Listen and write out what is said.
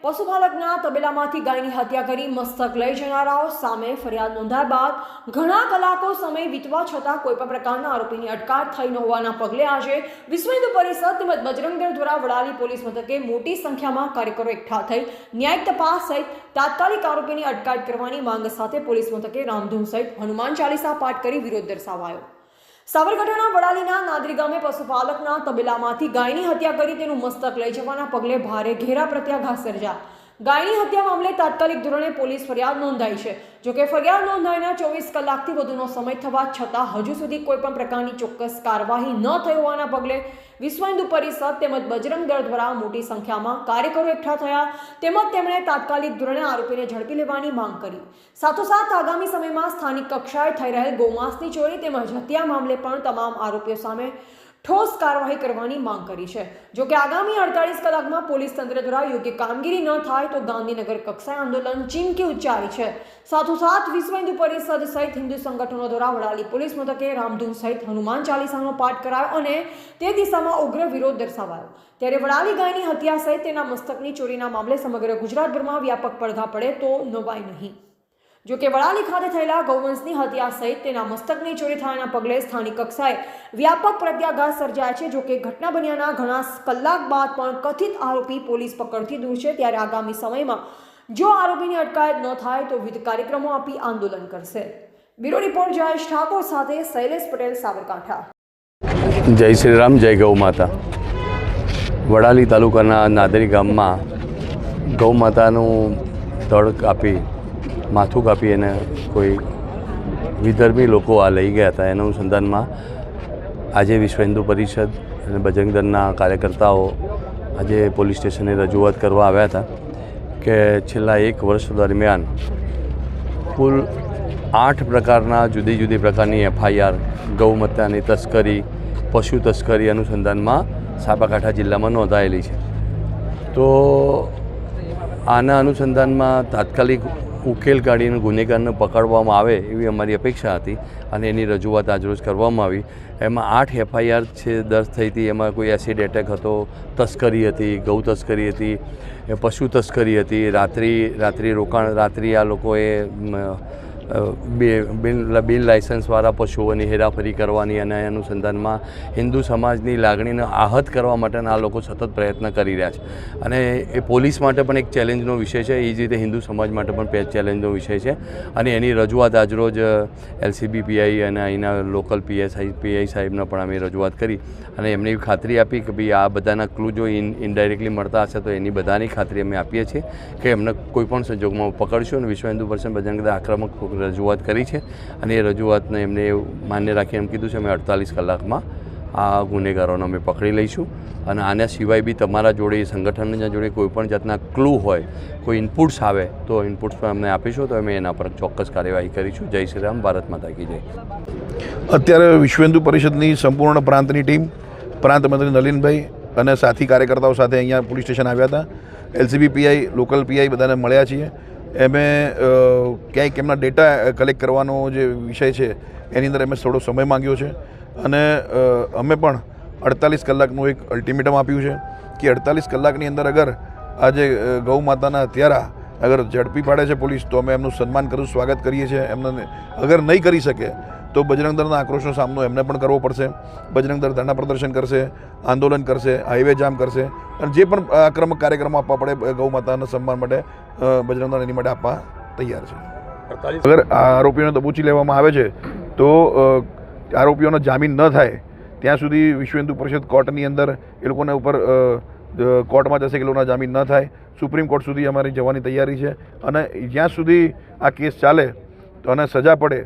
પશુપાલકના તબેલામાંથી ગાયની હત્યા કરી મસ્તક લઈ જનારાઓ સામે ફરિયાદ નોંધાયા બાદ ઘણા કલાકો સમય વીતવા છતાં કોઈપણ પ્રકારના આરોપીની અટકાયત થઈ ન હોવાના પગલે આજે વિશ્વ હિન્દુ પરિષદ તેમજ બજરંગ દળ દ્વારા વડાલી પોલીસ મથકે મોટી સંખ્યામાં કાર્યકરો એકઠા થઈ ન્યાયિક તપાસ સહિત તાત્કાલિક આરોપીની અટકાયત કરવાની માંગ સાથે પોલીસ મથકે રામધૂન સહિત હનુમાન ચાલીસા પાઠ કરી વિરોધ દર્શાવાયો। સાબરકાંઠાના વડાલીના નાદરી ગામે પશુપાલકના તબેલામાંથી ગાયની હત્યા કરી તેનું મસ્તક લઈ જવાના પગલે ભારે ઘેરા પ્રત્યાઘાત સર્જાયા। ગાયની હત્યા મામલે તાત્કાલિક ધોરણે પોલીસ ફરિયાદ નોંધાઈ છે। જોકે ફરિયાદ નોંધાઈના 24 કલાકથી વધુનો સમય થવા છતાં હજુ સુધી કોઈપણ પ્રકારની ચોક્કસ કાર્યવાહી ન થઈ હોવાના પગલે વિશ્વ હિન્દુ પરિષદ તેમજ બજરંગ દળ દ્વારા મોટી સંખ્યામાં કાર્યકરો એકઠા થયા તેમજ તેમણે તાત્કાલિક ધોરણે આરોપીને ઝડપી લેવાની માંગ કરી। સાથોસાથ આગામી સમયમાં સ્થાનિક કક્ષાએ થઈ રહેલ ગૌમાંસની ચોરી તેમજ હત્યા મામલે પણ તમામ આરોપીઓ સામે ઠોસ કાર્યવાહી કરવાની માંગ કરી છે। જોકે આગામી 48 કલાકમાં પોલીસ તંત્ર દ્વારા યોગ્ય કામગીરી ન થાય તો ગાંધીનગર કક્ષાએ આંદોલન ચીમકી ઉચ્ચારી છે। સાથોસાથ વિશ્વ હિન્દુ પરિષદ સહિત હિન્દુ સંગઠનો દ્વારા વડાલી પોલીસ મથકે રામધૂન સહિત હનુમાન ચાલીસાનો પાઠ કરાયો અને તે દિશામાં ઉગ્ર વિરોધ દર્શાવાયો। ત્યારે વડાલી ગાયની હત્યા સહિત તેના મસ્તકની ચોરીના મામલે સમગ્ર ગુજરાતભરમાં વ્યાપક પડઘા પડે તો નવાઈ નહીં। જોકે વડાલી ખાતે થયેલા ગૌવંશની હત્યા સહિત તેના મસ્તકની ચોરી થયાના પગલે સ્થાનિક કક્ષાએ વ્યાપક પ્રત્યાઘાત સર્જાયા છે। જોકે ઘટના બન્યાના ઘણા કલાક બાદ પણ કથિત આરોપી પોલીસ પકડથી દૂર છે। ત્યારે આગામી સમયમાં જો આરોપીની અટકાયત ન થાય તો વિવિધ કાર્યક્રમો આપી આંદોલન કરશે। બ્યુરો રિપોર્ટ જયેશ ઠાકોર સાથે શૈલેષ પટેલ, સાબરકાંઠા। જય શ્રી રામ, જય ગૌ માતા। વડાલી તાલુકાના નાદરી ગામમાં ગૌ માતાનું ધડ કાપી માથું કાપી એને કોઈ વિધર્મી લોકો આ લઈ ગયા હતા। એના અનુસંધાનમાં આજે વિશ્વ હિન્દુ પરિષદ અને બજરંગ દળના કાર્યકર્તાઓ આજે પોલીસ સ્ટેશને રજૂઆત કરવા આવ્યા હતા કે છેલ્લા 1 વર્ષ દરમિયાન કુલ 8 પ્રકારના જુદી જુદી પ્રકારની FIR ગૌમાતાની તસ્કરી, પશુ તસ્કરી અનુસંધાનમાં સાબરકાંઠા જિલ્લામાં નોંધાયેલી છે। તો આના અનુસંધાનમાં તાત્કાલિક ઉકેલ કાઢીને ગુનેગારને પકડવામાં આવે એવી અમારી અપેક્ષા હતી અને એની રજૂઆત આજરોજ કરવામાં આવી। એમાં 8 FIR છે દર્જ થઈ હતી। એમાં કોઈ એસિડ એટેક હતો, તસ્કરી હતી, ગૌ તસ્કરી હતી, પશુ તસ્કરી હતી, રાત્રિ આ લોકોએ બિન લાયસન્સવાળા પશુઓની હેરાફેરી કરવાની અને અનુસંધાનમાં હિન્દુ સમાજની લાગણીને આહત કરવા માટેના આ લોકો સતત પ્રયત્ન કરી રહ્યા છે અને એ પોલીસ માટે પણ એક ચેલેન્જનો વિષય છે। એ જ રીતે હિન્દુ સમાજ માટે પણ ચેલેન્જનો વિષય છે અને એની રજૂઆત આજરોજ LCB PI અને અહીંના લોકલ PI સાહેબને પણ અમે રજૂઆત કરી અને એમને એવી ખાતરી આપી કે ભાઈ આ બધાના ક્લુ જો ઇનડાયરેક્ટલી મળતા હશે તો એની બધાની ખાતરી અમે આપીએ છીએ કે એમને કોઈપણ સંજોગમાં પકડશું અને વિશ્વ હિન્દુ પરિષદ બજરંગ દળ આક્રમક રજૂઆત કરી છે અને એ રજૂઆતને એમને માન્ય રાખી એમ કીધું છે અમે 48 કલાકમાં આ ગુનેગારોને અમે પકડી લઈશું અને આના સિવાય બી તમારા જોડે સંગઠનના જોડે કોઈપણ જાતના ક્લુ હોય, કોઈ ઇનપુટ્સ આવે તો ઇનપુટ્સ પણ અમને આપીશું તો અમે એના પર ચોક્કસ કાર્યવાહી કરીશું। જય શ્રી રામ, ભારત માતા કી જય। અત્યારે વિશ્વ હિન્દુ પરિષદની સંપૂર્ણ પ્રાંતની ટીમ, પ્રાંત મંત્રી નલિનભાઈ અને સાથી કાર્યકર્તાઓ સાથે અહીંયા પોલીસ સ્ટેશન આવ્યા હતા। LCB PI, લોકલ PI બધાને મળ્યા છીએ। એમે ક્યાંક એમના ડેટા કલેક્ટ કરવાનો જે વિષય છે એની અંદર અમે થોડો સમય માંગ્યો છે અને અમે પણ 48 કલાકનું એક અલ્ટિમેટમ આપ્યું છે કે 48 કલાકની અંદર અગર આજે ગૌ માતાના હત્યારા અગર ઝડપી પાડે છે પોલીસ તો અમે એમનું સન્માન કરવું, સ્વાગત કરીએ છીએ। એમને અગર નહીં કરી શકે તો બજરંગ દળના આક્રોશનો સામનો એમને પણ કરવો પડશે। બજરંગ દળ ધરણા પ્રદર્શન કરશે, આંદોલન કરશે, હાઈવે જામ કરશે અને જે પણ આક્રમક કાર્યક્રમો આપવા પડે ગૌ માતાના સન્માન માટે બજરંગ દળ એની માટે આપવા તૈયાર છે। અગર આરોપીઓને દબોચી લેવામાં આવે છે તો આરોપીઓનો જામીન ન થાય ત્યાં સુધી વિશ્વ હિન્દુ પરિષદ કોર્ટની અંદર એ લોકોના ઉપર કોર્ટમાં જશે કે લોકોના જામીન ન થાય। સુપ્રીમ કોર્ટ સુધી અમારી જવાની તૈયારી છે અને જ્યાં સુધી આ કેસ ચાલે તો અને સજા પડે